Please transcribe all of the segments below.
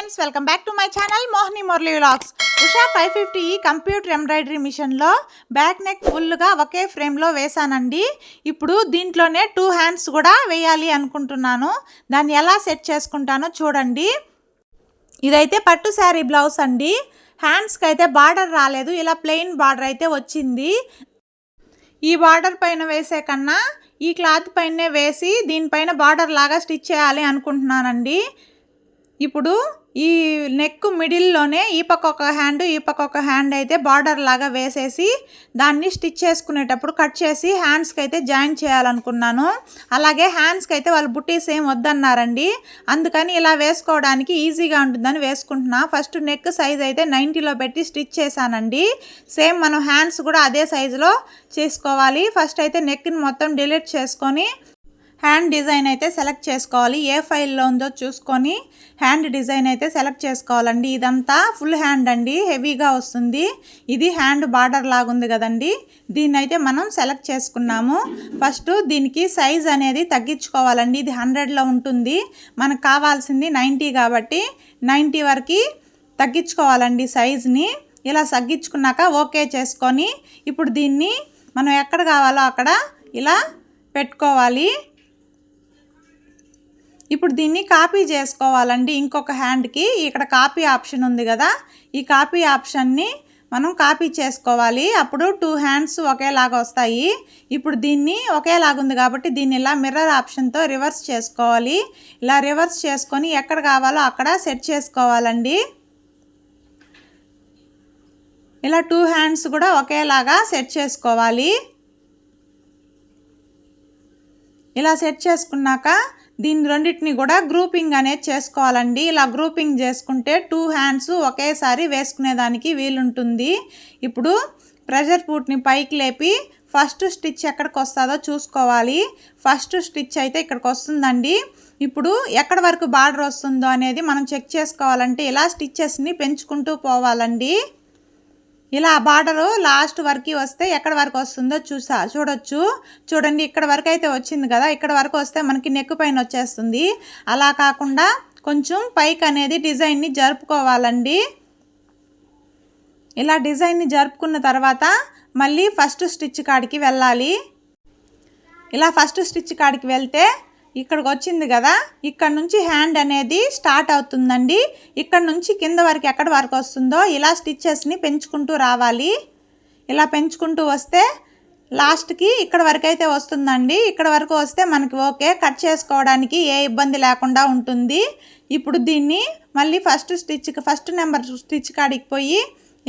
Friends, welcome back to my channel Mohini Murali vlogs. Usha 550 computer embroidery మిషన్లో back neck ఫుల్గా ఒకే ఫ్రేమ్లో వేసానండి. ఇప్పుడు దీంట్లోనే 2 హ్యాండ్స్ కూడా వేయాలి అనుకుంటున్నాను. దాన్ని ఎలా సెట్ చేసుకుంటానో చూడండి. ఇదైతే పట్టు శారీ బ్లౌజ్ అండి. హ్యాండ్స్కి అయితే బార్డర్ రాలేదు, ఇలా ప్లెయిన్ బార్డర్ అయితే వచ్చింది. ఈ బార్డర్ పైన వేసే కన్నా ఈ క్లాత్ పైనే వేసి దీనిపైన బార్డర్ లాగా స్టిచ్ చేయాలి అనుకుంటున్నానండి. ఇప్పుడు ఈ నెక్ మిడిల్లోనే ఈ పక్క ఒక హ్యాండ్ ఈ పక్క ఒక హ్యాండ్ అయితే బార్డర్ లాగా వేసేసి దాన్ని స్టిచ్ చేసుకునేటప్పుడు కట్ చేసి హ్యాండ్స్కి అయితే జాయిన్ చేయాలనుకున్నాను. అలాగే హ్యాండ్స్కి అయితే వాళ్ళు బుట్టీస్ ఏం వద్దన్నారండి. అందుకని ఇలా వేసుకోవడానికి ఈజీగా ఉంటుందని వేసుకుంటున్నా. ఫస్ట్ నెక్ సైజ్ అయితే 90లో పెట్టి స్టిచ్ చేశానండి. సేమ్ మనం హ్యాండ్స్ కూడా అదే సైజులో చేసుకోవాలి. ఫస్ట్ అయితే నెక్ని మొత్తం డిలీట్ చేసుకొని హ్యాండ్ డిజైన్ అయితే సెలెక్ట్ చేసుకోవాలి. ఏ ఫైల్లో ఉందో చూసుకొని హ్యాండ్ డిజైన్ అయితే సెలెక్ట్ చేసుకోవాలండి. ఇదంతా ఫుల్ హ్యాండ్ అండి, హెవీగా వస్తుంది. ఇది హ్యాండ్ బార్డర్ లాగుంది కదండి, దీన్ని అయితే మనం సెలెక్ట్ చేసుకున్నాము. ఫస్ట్ దీనికి సైజ్ అనేది తగ్గించుకోవాలండి. ఇది 100లో ఉంటుంది, మనకు కావాల్సింది 90 కాబట్టి 90 వరకు తగ్గించుకోవాలండి సైజ్ని. ఇలా తగ్గించుకున్నాక ఓకే చేసుకొని ఇప్పుడు దీన్ని మనం ఎక్కడ కావాలో అక్కడ ఇలా పెట్టుకోవాలి. ఇప్పుడు దీన్ని కాపీ చేసుకోవాలండి. ఇంకొక హ్యాండ్కి ఇక్కడ కాపీ ఆప్షన్ ఉంది కదా, ఈ కాపీ ఆప్షన్ని మనం కాపీ చేసుకోవాలి. అప్పుడు 2 హ్యాండ్స్ ఒకేలాగా వస్తాయి. ఇప్పుడు దీన్ని ఒకేలాగా ఉంది కాబట్టి దీన్ని ఇలా మిర్రర్ ఆప్షన్తో రివర్స్ చేసుకోవాలి. ఇలా రివర్స్ చేసుకొని ఎక్కడ కావాలో అక్కడ సెట్ చేసుకోవాలండి. ఇలా 2 హ్యాండ్స్ కూడా ఒకేలాగా సెట్ చేసుకోవాలి. ఇలా సెట్ చేసుకున్నాక దీని రెండింటిని కూడా గ్రూపింగ్ అనేది చేసుకోవాలండి. ఇలా గ్రూపింగ్ చేసుకుంటే 2 హ్యాండ్స్ ఒకేసారి వేసుకునేదానికి వీలుంటుంది. ఇప్పుడు ప్రెషర్ ఫుట్ని పైకి లేపి ఫస్ట్ స్టిచ్ ఎక్కడికి వస్తుందో చూసుకోవాలి. ఫస్ట్ స్టిచ్ అయితే ఇక్కడికి వస్తుందండి. ఇప్పుడు ఎక్కడి వరకు బార్డర్ వస్తుందో అనేది మనం చెక్ చేసుకోవాలంటే ఇలా స్టిచ్చెస్ని పెంచుకుంటూ పోవాలండి. ఇలా బార్డరు లాస్ట్ వరకు వస్తే ఎక్కడ వరకు వస్తుందో చూడొచ్చు. చూడండి, ఇక్కడ వరకు అయితే వచ్చింది కదా, ఇక్కడ వరకు వస్తే మనకి నెక్ పైన వచ్చేస్తుంది. అలా కాకుండా కొంచెం పైకి అనేది డిజైన్ని జరుపుకోవాలండి. ఇలా డిజైన్ని జరుపుకున్న తర్వాత మళ్ళీ ఫస్ట్ స్టిచ్ కాడికి వెళ్ళాలి. ఇలా ఫస్ట్ స్టిచ్ కాడికి వెళ్తే ఇక్కడికి వచ్చింది కదా, ఇక్కడ నుంచి హ్యాండ్ అనేది స్టార్ట్ అవుతుందండి. ఇక్కడ నుంచి కింద వరకు ఎక్కడి వరకు వస్తుందో ఇలా స్టిచ్చెస్ని పెంచుకుంటూ రావాలి. ఇలా పెంచుకుంటూ వస్తే లాస్ట్కి ఇక్కడ వరకు అయితే వస్తుందండి. ఇక్కడ వరకు వస్తే మనకి ఓకే, కట్ చేసుకోవడానికి ఏ ఇబ్బంది లేకుండా ఉంటుంది. ఇప్పుడు దీన్ని మళ్ళీ ఫస్ట్ నెంబర్ స్టిచ్ కాడికి పోయి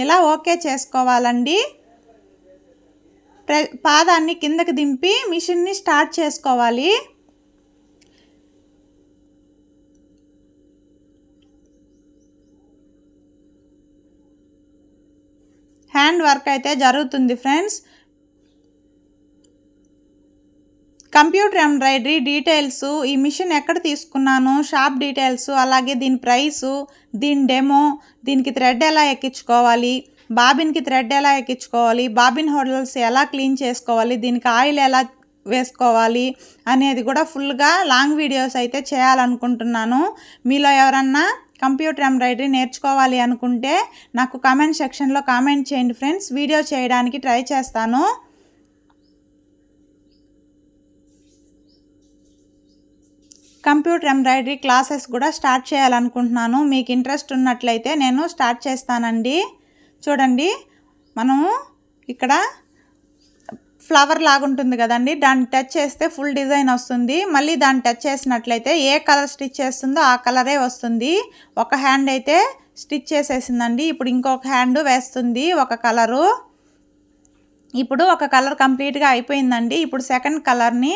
ఇలా ఓకే చేసుకోవాలండి. పాదాన్ని కిందకి దింపి మిషన్ని స్టార్ట్ చేసుకోవాలి. హ్యాండ్ వర్క్ అయితే జరుగుతుంది ఫ్రెండ్స్. కంప్యూటర్ ఎంబ్రాయిడరీ డీటెయిల్స్, ఈ మిషన్ ఎక్కడ తీసుకున్నాను, షాప్ డీటెయిల్స్, అలాగే దీని ప్రైసు, దీని డెమో, దీనికి థ్రెడ్ ఎలా ఎక్కించుకోవాలి, బాబిన్కి థ్రెడ్ ఎలా ఎక్కించుకోవాలి, బాబిన్ హోల్డర్స్ ఎలా క్లీన్ చేసుకోవాలి, దీనికి ఆయిల్ ఎలా వేసుకోవాలి అనేది కూడా ఫుల్గా లాంగ్ వీడియోస్ అయితే చేయాలనుకుంటున్నాను. మీలో ఎవరన్నా కంప్యూటర్ ఎంబ్రాయిడరీ నేర్చుకోవాలి అనుకుంటే నాకు కామెంట్ సెక్షన్లో కామెంట్ చేయండి ఫ్రెండ్స్, వీడియో చేయడానికి ట్రై చేస్తాను. కంప్యూటర్ ఎంబ్రాయిడరీ క్లాసెస్ కూడా స్టార్ట్ చేయాలనుకుంటున్నాను. మీకు ఇంట్రెస్ట్ ఉన్నట్లయితే నేను స్టార్ట్ చేస్తానండి. చూడండి, మనము ఇక్కడ ఫ్లవర్ లాగా ఉంటుంది కదండి, దాన్ని టచ్ చేస్తే ఫుల్ డిజైన్ వస్తుంది. మళ్ళీ దాన్ని టచ్ చేసినట్లయితే ఏ కలర్ స్టిచ్ చేస్తుందో ఆ కలరే వస్తుంది. ఒక హ్యాండ్ అయితే స్టిచ్ చేసేసిందండి. ఇప్పుడు ఇంకొక హ్యాండ్ వేస్తుంది ఒక కలరు. ఇప్పుడు ఒక కలర్ కంప్లీట్గా అయిపోయిందండి. ఇప్పుడు సెకండ్ కలర్ని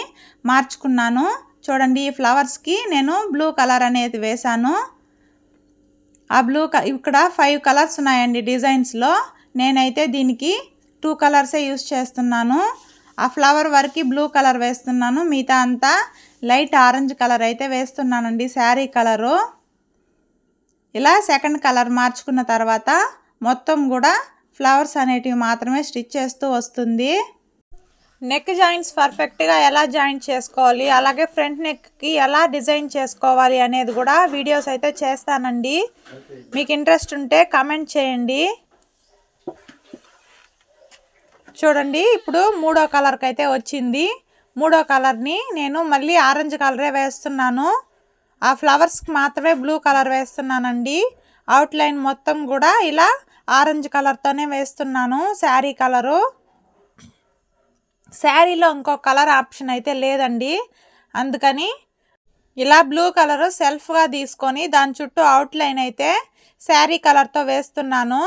మార్చుకున్నాను. చూడండి, ఈ ఫ్లవర్స్కి నేను బ్లూ కలర్ అనేది వేశాను. ఆ ఇక్కడ 5 కలర్స్ ఉన్నాయండి డిజైన్స్లో. నేనైతే దీనికి 2 కలర్సే యూస్ చేస్తున్నాను. ఆ ఫ్లవర్ వరకు బ్లూ కలర్ వేస్తున్నాను, మిగతా అంతా లైట్ ఆరెంజ్ కలర్ అయితే వేస్తున్నానండి, శారీ కలరు. ఇలా సెకండ్ కలర్ మార్చుకున్న తర్వాత మొత్తం కూడా ఫ్లవర్స్ అనేటివి మాత్రమే స్టిచ్ చేస్తూ వస్తుంది. నెక్ జాయింట్స్ పర్ఫెక్ట్గా ఎలా జాయింట్ చేసుకోవాలి, అలాగే ఫ్రంట్ నెక్కి ఎలా డిజైన్ చేసుకోవాలి అనేది కూడా వీడియోస్ అయితే చేస్తానండి. మీకు ఇంట్రెస్ట్ ఉంటే కామెంట్ చేయండి. చూడండి, ఇప్పుడు మూడో కలర్కి అయితే వచ్చింది. మూడో కలర్ని నేను మళ్ళీ ఆరెంజ్ కలరే వేస్తున్నాను. ఆ ఫ్లవర్స్కి మాత్రమే బ్లూ కలర్ వేస్తున్నానండి. అవుట్లైన్ మొత్తం కూడా ఇలా ఆరెంజ్ కలర్తోనే వేస్తున్నాను. శారీ కలరు, శారీలో ఇంకో కలర్ ఆప్షన్ అయితే లేదండి. అందుకని ఇలా బ్లూ కలరు సెల్ఫ్గా తీసుకొని దాని చుట్టూ అవుట్లైన్ అయితే శారీ కలర్తో వేస్తున్నాను.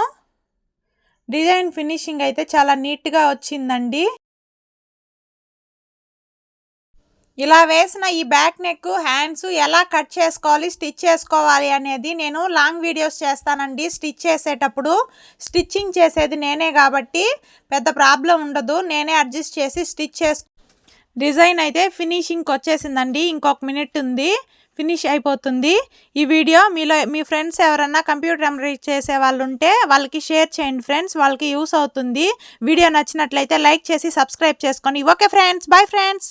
డిజైన్ ఫినిషింగ్ అయితే చాలా నీట్గా వచ్చిందండి. ఇలా వేసిన ఈ బ్యాక్ నెక్, హ్యాండ్స్ ఎలా కట్ చేసుకోవాలి, స్టిచ్ చేసుకోవాలి అనేది నేను లాంగ్ వీడియోస్ చేస్తానండి. స్టిచ్ చేసేటప్పుడు స్టిచ్చింగ్ చేసేది నేనే కాబట్టి పెద్ద ప్రాబ్లం ఉండదు. నేనే అడ్జస్ట్ చేసి స్టిచ్ డిజైన్ అయితే ఫినిషింగ్కి వచ్చేసిందండి. ఇంకొక మినిట్ ఉంది, ఫినిష్ అయిపోతుంది ఈ వీడియో. మీ ఫ్రెండ్స్ ఎవరన్నా కంప్యూటర్ ఎంబ్రాయిడరీ చేసే వాళ్ళు ఉంటే వాళ్ళకి షేర్ చేయండి ఫ్రెండ్స్, వాళ్ళకి యూస్ అవుతుంది. వీడియో నచ్చినట్లయితే లైక్ చేసి సబ్స్క్రైబ్ చేసుకోండి. Okay friends, bye friends.